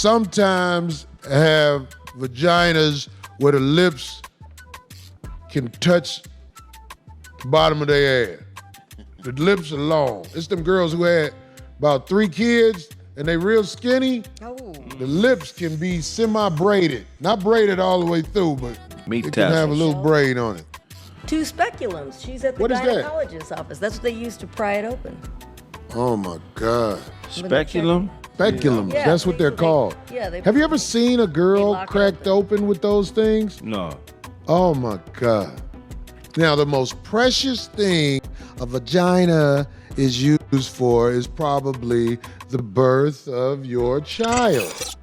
sometimes have vaginas where the lips can touch the bottom of their ass. The lips are long. It's them girls who had about 3 kids and they real skinny. Oh. The lips can be semi-braided. Not braided all the way through, but it can have a little braid on it. 2 speculums. She's at the gynecologist's office. That's what they use to pry it open. Oh my God. Speculum? Speculums, yeah, that's what they're called. Have you ever seen a girl cracked open with those things? No. Oh my God. Now, the most precious thing a vagina is used for is probably the birth of your child.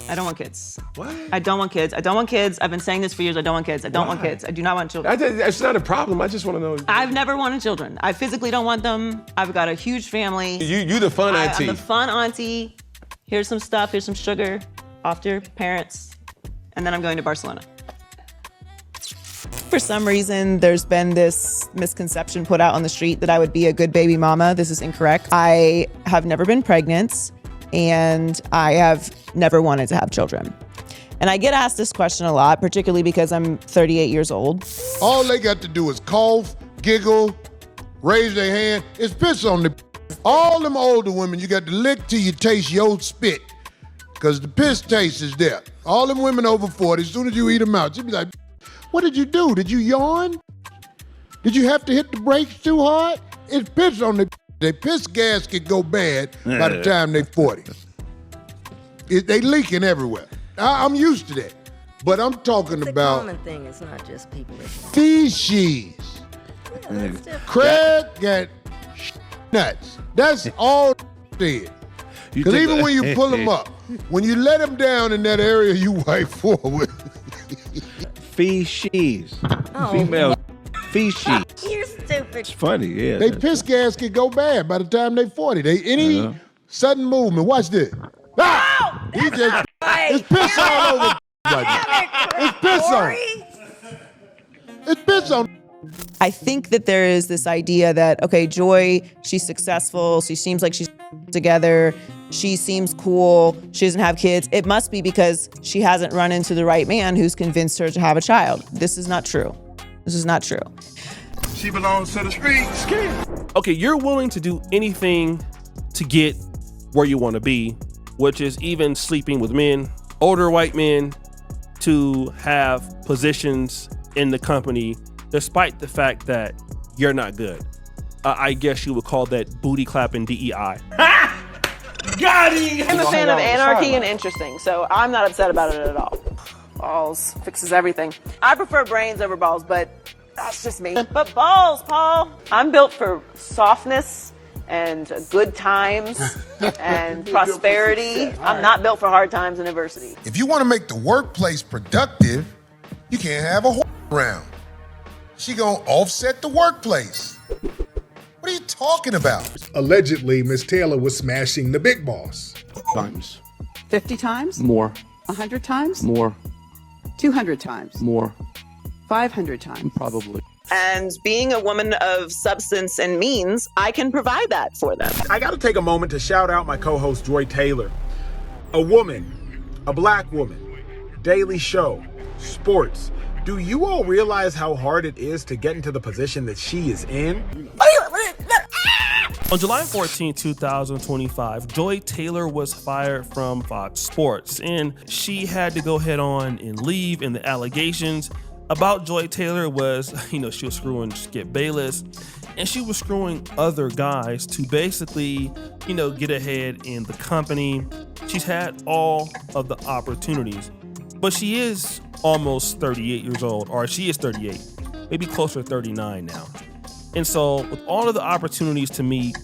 I don't want kids. What? I don't want kids. I don't want kids. I've been saying this for years. I don't want kids. I don't want kids. I do not want children. That's not a problem. I just want to know. I've never wanted children. I physically don't want them. I've got a huge family. You the fun auntie. I'm the fun auntie. Here's some stuff. Here's some sugar. Off to your parents. And then I'm going to Barcelona. For some reason, there's been this misconception put out on the street that I would be a good baby mama. This is incorrect. I have never been pregnant, and I have never wanted to have children. And I get asked this question a lot, particularly because I'm 38 years old. All they got to do is cough, giggle, raise their hand. It's piss on the... All them older women, you got to lick till you taste your spit, because the piss taste is there. All them women over 40, as soon as you eat them out, you be like, what did you do? Did you yawn? Did you have to hit the brakes too hard? It's piss on the... Their piss gas could go bad by the time they're 40. They leaking everywhere. I'm used to that. But I'm talking about... It's a common thing. It's not just people. Feces. Yeah, Craig got nuts. That's all it is. Because even when you pull them up, when you let them down in that area you wipe forward... Feces. Oh. Female feces. You're stupid. It's funny, yeah. They piss gas could go bad by the time they 40. Any sudden movement, watch this. Ah! He just, it's piss all over right now. It's piss on. It's piss on. I think that there is this idea that, okay, Joy, she's successful. She seems like she's together. She seems cool. She doesn't have kids. It must be because she hasn't run into the right man who's convinced her to have a child. This is not true. This is not true. She belongs to the streets. Okay, you're willing to do anything to get where you want to be, which is even sleeping with men, older white men, to have positions in the company, despite the fact that you're not good. I guess you would call that booty clapping DEI. Got him! I'm a fan of anarchy and interesting, so I'm not upset about it at all. Balls fixes everything. I prefer brains over balls, but that's just me. But balls, Paul. I'm built for softness and good times and prosperity. I'm not built for hard times and adversity. If you want to make the workplace productive, you can't have a whore around. She gonna offset the workplace. What are you talking about? Allegedly, Miss Taylor was smashing the big boss. Times. 50 times? More. 100 times? More. 200 times? More. 500 times? Probably. And being a woman of substance and means, I can provide that for them. I got to take a moment to shout out my co-host Joy Taylor. A woman, a black woman, Daily Show, sports. Do you all realize how hard it is to get into the position that she is in? On July 14, 2025, Joy Taylor was fired from Fox Sports, and she had to go head on and leave. And the allegations about Joy Taylor was, she was screwing Skip Bayless, and she was screwing other guys to basically, get ahead in the company. She's had all of the opportunities, but she is almost 38 years old, or she is 38, maybe closer to 39 now. And so with all of the opportunities to meet,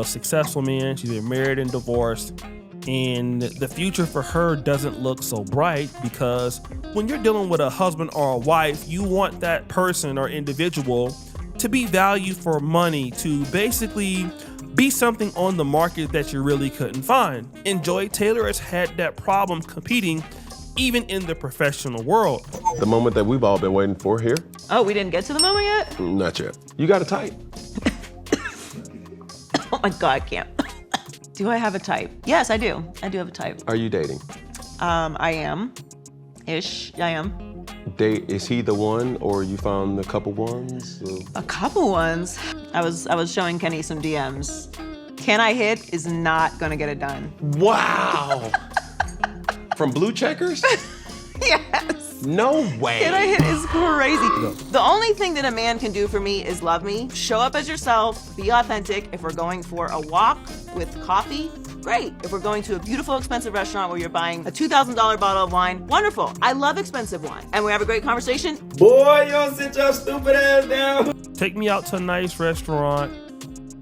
successful men, she's been married and divorced, and the future for her doesn't look so bright, because when you're dealing with a husband or a wife, you want that person or individual to be valued for money, to basically be something on the market that you really couldn't find. And Joy Taylor has had that problem competing even in the professional world. The moment that we've all been waiting for here. Oh, we didn't get to the moment yet? Not yet. You got a type. Oh my God, I can't. Do I have a type? Yes, I do. I do have a type. Are you dating? I am. Ish. I am. Is he the one, or you found a couple ones? A couple ones? I was showing Kenny some DMs. Can I hit is not gonna get it done. Wow! From Blue Checkers? Yes. No way. Can I hit is crazy. The only thing that a man can do for me is love me. Show up as yourself, be authentic. If we're going for a walk with coffee, great. If we're going to a beautiful, expensive restaurant where you're buying a $2,000 bottle of wine, wonderful. I love expensive wine. And we have a great conversation. Boy, you don't sit your stupid ass down. Take me out to a nice restaurant.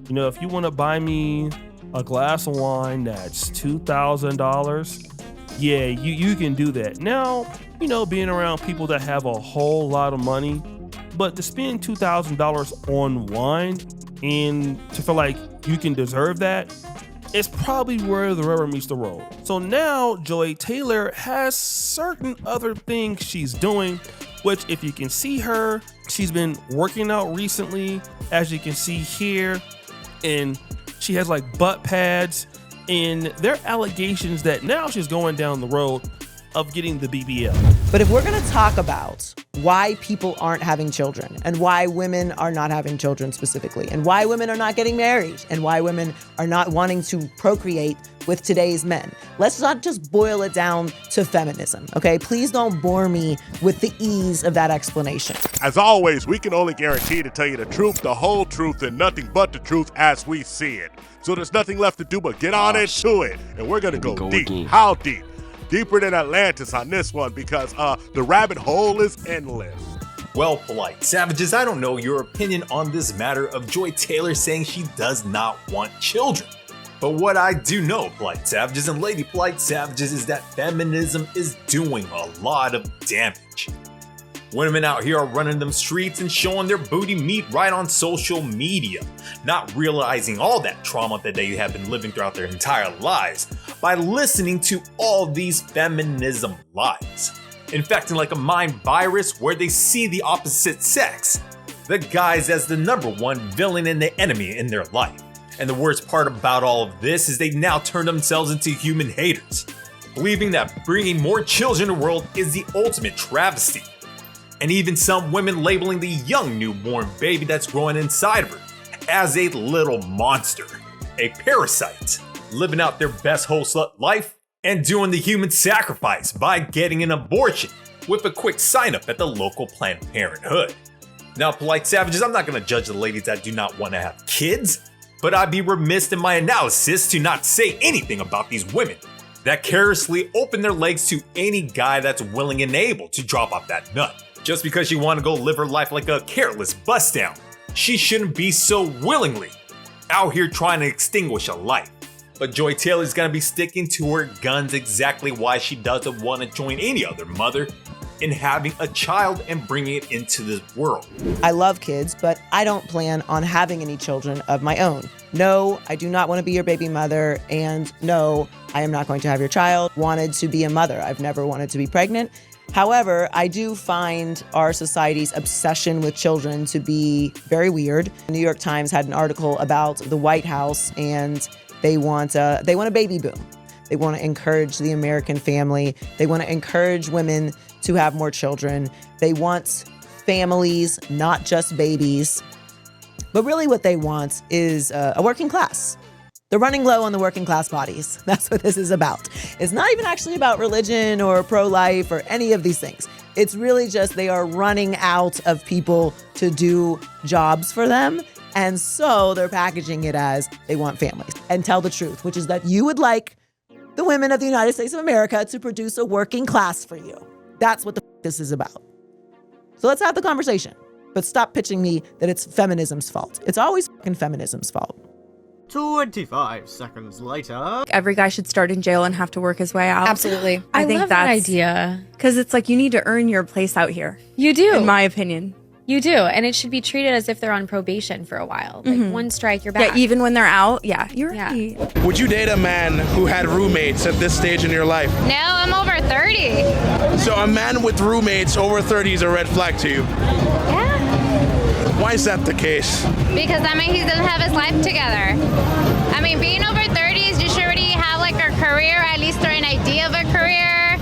You know, if you want to buy me a glass of wine that's $2,000, yeah, you can do that. Now, you know, being around people that have a whole lot of money, but to spend $2,000 on wine and to feel like you can deserve that, it's probably where the rubber meets the road. So now Joy Taylor has certain other things she's doing, which if you can see her, she's been working out recently, as you can see here, and she has like butt pads, and there are allegations that now she's going down the road of getting the BBL. But if we're gonna talk about why people aren't having children and why women are not having children specifically and why women are not getting married and why women are not wanting to procreate with today's men, let's not just boil it down to feminism, okay? Please don't bore me with the ease of that explanation. As always, we can only guarantee to tell you the truth, the whole truth, and nothing but the truth as we see it. So there's nothing left to do but get on into it. And we're gonna go deep. Again. How deep? Deeper than Atlantis on this one, because the rabbit hole is endless. Well, polite savages, I don't know your opinion on this matter of Joy Taylor saying she does not want children. But what I do know, polite savages and lady polite savages, is that feminism is doing a lot of damage. Women out here are running them streets and showing their booty meat right on social media, not realizing all that trauma that they have been living throughout their entire lives by listening to all these feminism lies, infecting like a mind virus where they see the opposite sex, the guys as the number one villain and the enemy in their life. And the worst part about all of this is they now turn themselves into human haters, believing that bringing more children to the world is the ultimate travesty. And even some women labeling the young newborn baby that's growing inside of her as a little monster, a parasite, living out their best whole slut life and doing the human sacrifice by getting an abortion with a quick sign up at the local Planned Parenthood. Now, polite savages, I'm not going to judge the ladies that do not want to have kids, but I'd be remiss in my analysis to not say anything about these women that carelessly open their legs to any guy that's willing and able to drop off that nut. Just because you want to go live her life like a careless bust down, she shouldn't be so willingly out here trying to extinguish a life. But Joy Taylor's gonna be sticking to her guns exactly why she doesn't want to join any other mother in having a child and bringing it into this world. I love kids, but I don't plan on having any children of my own. No, I do not want to be your baby mother, and no, I am not going to have your child. Wanted to be a mother. I've never wanted to be pregnant. However, I do find our society's obsession with children to be very weird. The New York Times had an article about the White House, and they want a baby boom. They want to encourage the American family. They want to encourage women to have more children. They want families, not just babies. But really what they want is a working class. They're running low on the working class bodies. That's what this is about. It's not even actually about religion or pro-life or any of these things. It's really just they are running out of people to do jobs for them. And so they're packaging it as they want families. And tell the truth, which is that you would like the women of the United States of America to produce a working class for you. That's what this is about. So let's have the conversation. But stop pitching me that it's feminism's fault. It's always fucking feminism's fault. 25 seconds later. Every guy should start in jail and have to work his way out. Absolutely. I think love that's that idea. Because it's like you need to earn your place out here. You do. In my opinion. You do. And it should be treated as if they're on probation for a while. Like one strike, you're back. Yeah, even when they're out. Yeah, you're right. Would you date a man who had roommates at this stage in your life? No, I'm over 30. So a man with roommates over 30 is a red flag to you? Yeah. Why is that the case? Because that means he doesn't have his life together. I mean, being over 30 is just career, at least, or an idea of a career,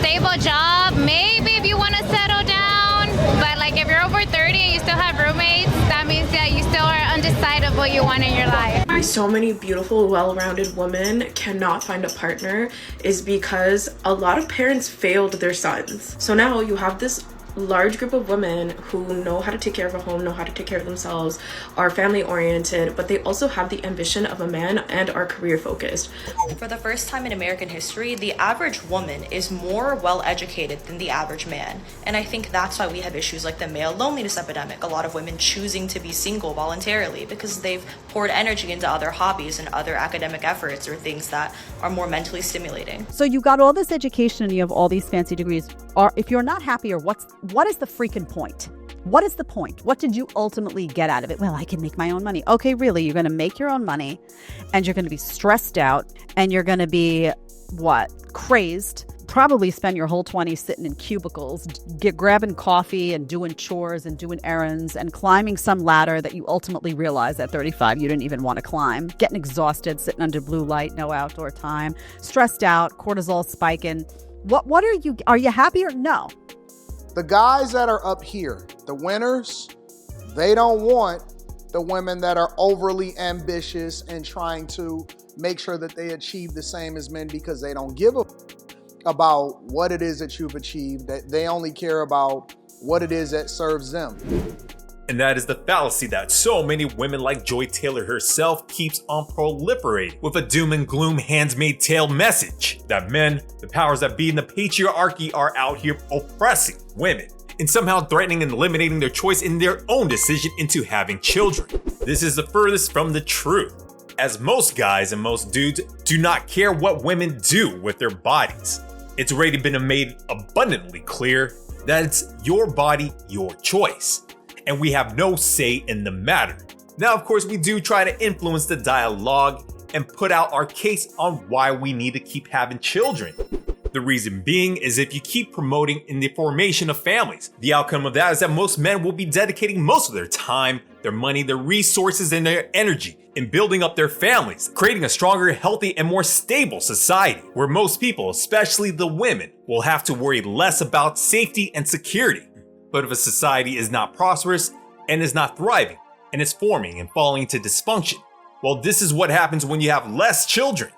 stable job, maybe if you want to settle down. But like if you're over 30 and you still have roommates, that means that you still are undecided of what you want in your life. Why so many beautiful, well-rounded women cannot find a partner is because a lot of parents failed their sons. So now you have this large group of women who know how to take care of a home, know how to take care of themselves, are family oriented, but they also have the ambition of a man and are career focused. For the first time in American history, the average woman is more well educated than the average man. And I think that's why we have issues like the male loneliness epidemic. A lot of women choosing to be single voluntarily because they've poured energy into other hobbies and other academic efforts or things that are more mentally stimulating. So you got all this education and you have all these fancy degrees. If you're not happier, what is the freaking point? What is the point? What did you ultimately get out of it? Well, I can make my own money. Okay, really? You're going to make your own money and you're going to be stressed out and you're going to be, crazed. Probably spend your whole 20s sitting in cubicles, grabbing coffee and doing chores and doing errands and climbing some ladder that you ultimately realize at 35 you didn't even want to climb. Getting exhausted, sitting under blue light, no outdoor time, stressed out, cortisol spiking. What are you happy or no? The guys that are up here, the winners, they don't want the women that are overly ambitious and trying to make sure that they achieve the same as men because they don't give a about what it is that you've achieved, that they only care about what it is that serves them. And that is the fallacy that so many women like Joy Taylor herself keeps on proliferating with a doom and gloom Handmaid's Tale message that men, the powers that be in the patriarchy, are out here oppressing women and somehow threatening and eliminating their choice in their own decision into having children. This is the furthest from the truth, as most guys and most dudes do not care what women do with their bodies. It's already been made abundantly clear that it's your body, your choice, and we have no say in the matter. Now, of course, we do try to influence the dialogue and put out our case on why we need to keep having children. The reason being is if you keep promoting in the formation of families, the outcome of that is that most men will be dedicating most of their time, their money, their resources, and their energy in building up their families, creating a stronger, healthy, and more stable society where most people, especially the women, will have to worry less about safety and security. But if a society is not prosperous and is not thriving and is forming and falling into dysfunction, well, this is what happens when you have less children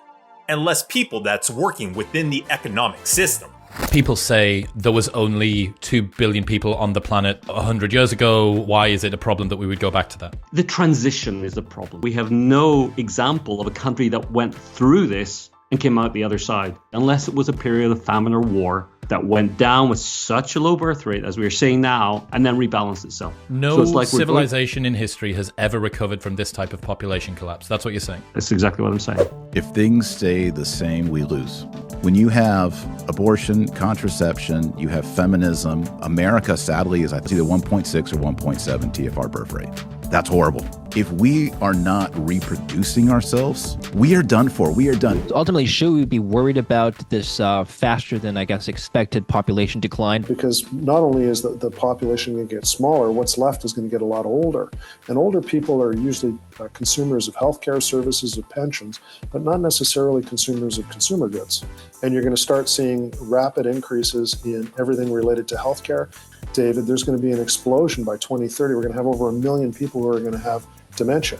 and less people that's working within the economic system. People say there was only 2 billion people on the planet 100 years ago. Why is it a problem that we would go back to that? The transition is a problem. We have no example of a country that went through this and came out the other side, unless it was a period of famine or war that went down with such a low birth rate as we're seeing now and then rebalanced itself. No So it's like civilization in history has ever recovered from this type of population collapse. That's what you're saying. That's exactly what I'm saying. If things stay the same, we lose. When you have abortion, contraception, you have feminism, America, sadly, is either 1.6 or 1.7 TFR birth rate. That's horrible. If we are not reproducing ourselves, we are done for. We are done. Ultimately, should we be worried about this faster than, I guess, expected population decline? Because not only is the population going to get smaller, what's left is going to get a lot older. And older people are usually consumers of healthcare services, of pensions, but not necessarily consumers of consumer goods. And you're going to start seeing rapid increases in everything related to healthcare. David, there's going to be an explosion by 2030. We're going to have over 1 million people who are going to have dementia,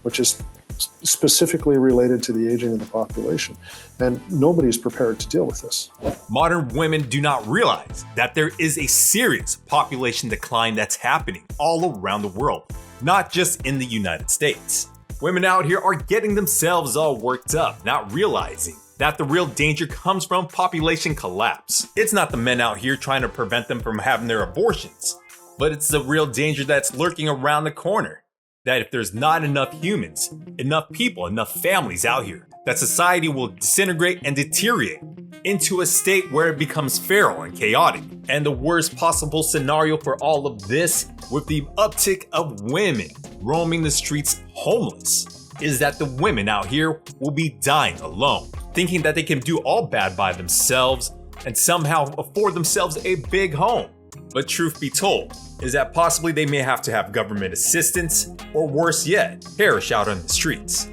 which is specifically related to the aging of the population. And nobody's prepared to deal with this. Modern women do not realize that there is a serious population decline that's happening all around the world, not just in the United States. Women out here are getting themselves all worked up, not realizing that the real danger comes from population collapse. It's not the men out here trying to prevent them from having their abortions, but it's the real danger that's lurking around the corner. That if there's not enough humans, enough people, enough families out here, that society will disintegrate and deteriorate into a state where it becomes feral and chaotic. And the worst possible scenario for all of this, with the uptick of women roaming the streets homeless, is that the women out here will be dying alone, thinking that they can do all bad by themselves and somehow afford themselves a big home. But truth be told, is that possibly they may have to have government assistance, or worse yet, perish out on the streets.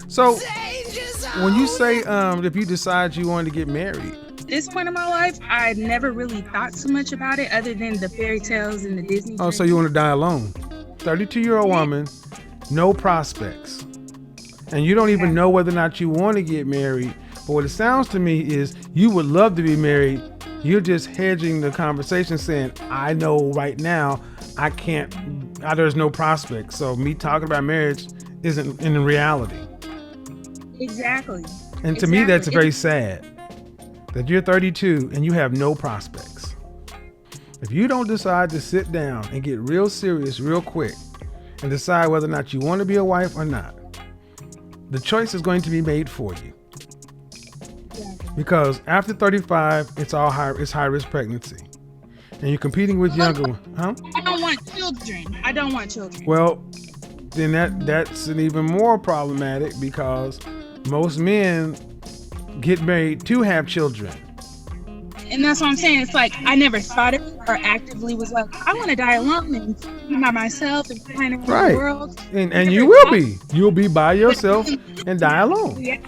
So when you say if you decide you wanted to get married, This point in my life, I never really thought too much about it other than the fairy tales and the Disney. oh, so you want to die alone? 32-year-old woman, no prospects, and you don't even know whether or not you want to get married. But what it sounds to me is you would love to be married. You're just hedging the conversation, saying, "I know right now I can't. There's no prospects. So me talking about marriage isn't in reality." Exactly. And to me, that's very sad. That you're 32 and you have no prospects. If you don't decide to sit down and get real serious real quick and decide whether or not you want to be a wife or not, the choice is going to be made for you. Because after 35, it's high risk pregnancy. And you're competing with younger ones. Huh? I don't want children. I don't want children. Well, then that's an even more problematic because most men get married to have children. And that's what I'm saying. It's like I never thought of it or actively was like, I want to die alone and be by myself and kind of Right. the world. And you will be. You'll be by yourself and die alone. Yeah,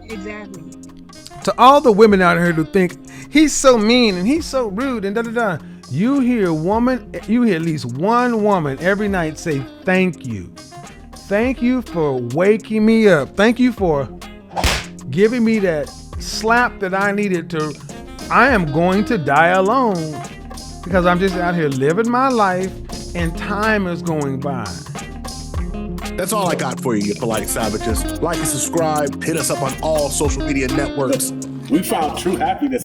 exactly. To all the women out here who think he's so mean and he's so rude and da-da-da, you hear at least one woman every night say, "Thank you. Thank you for waking me up. Thank you for giving me that slap that I needed I am going to die alone because I'm just out here living my life and time is going by." That's all I got for you polite savages. Like and subscribe. Hit us up on all social media networks. We found true happiness